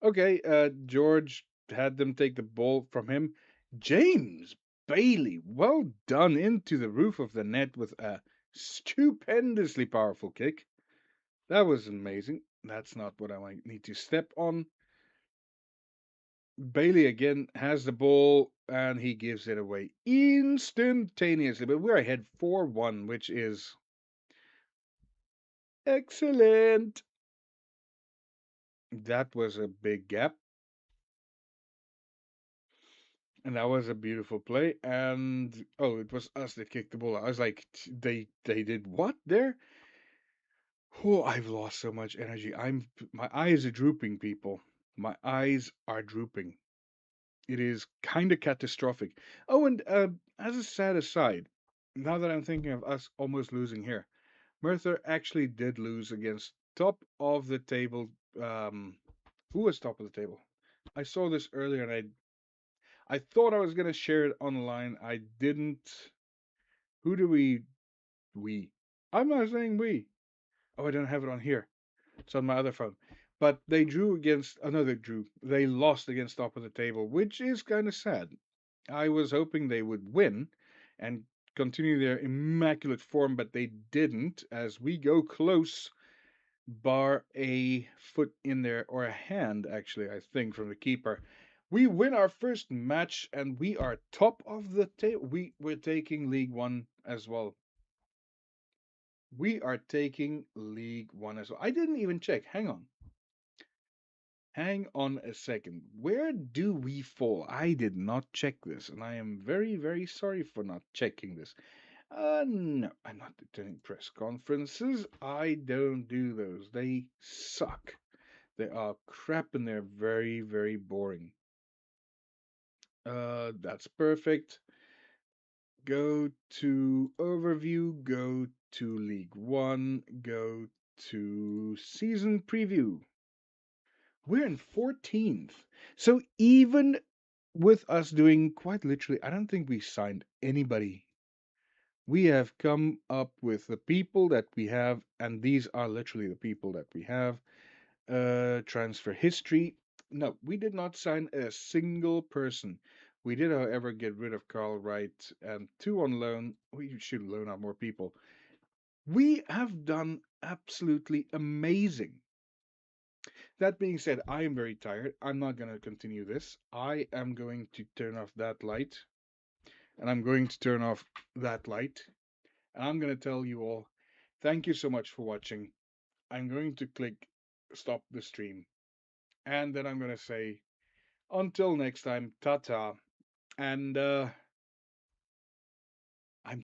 Okay, George had them take the ball from him. James Bailey, well done into the roof of the net with a stupendously powerful kick. That was amazing. That's not what I might need to step on. Bailey again has the ball and he gives it away instantaneously. But we're ahead 4-1, which is excellent. That was a big gap. And that was a beautiful play. And oh, it was us that kicked the ball. I was like, they did what there? Oh, I've lost so much energy. My eyes are drooping, people. My eyes are drooping. It is kind of catastrophic. Oh, and as a sad aside, now that I'm thinking of us almost losing here, Merthyr actually did lose against top of the table. Um, who was top of the table? I saw this earlier, and I thought I was gonna share it online. I didn't. Who do we? We. I'm not saying we. Oh, I don't have it on here. It's on my other phone. But they drew against. Oh no, they drew. They lost against top of the table, which is kind of sad. I was hoping they would win and continue their immaculate form, but they didn't. As we go close, bar a foot in there or a hand, actually, I think, from the keeper. We win our first match and we are top of the table. We're taking League One as well. We are taking League One as well. I didn't even check. Hang on. Hang on a second. Where do we fall? I did not check this, and I am very, very sorry for not checking this. No, I'm not attending press conferences. I don't do those. They suck. They are crap and they're very, very boring. That's perfect. Go to overview, go to League One, go to season preview. We're in 14th. So even with us doing quite literally, I don't think we signed anybody. We have come up with the people that we have, and these are literally the people that we have. Transfer history. No, we did not sign a single person. We did, however, get rid of Carl Wright and 2 on loan. We should loan out more people. We have done absolutely amazing. That being said, I am very tired. I'm not going to continue this. I am going to turn off that light, and I'm going to turn off that light, and I'm going to tell you all thank you so much for watching. I'm going to click stop the stream, and then I'm going to say until next time, ta ta. And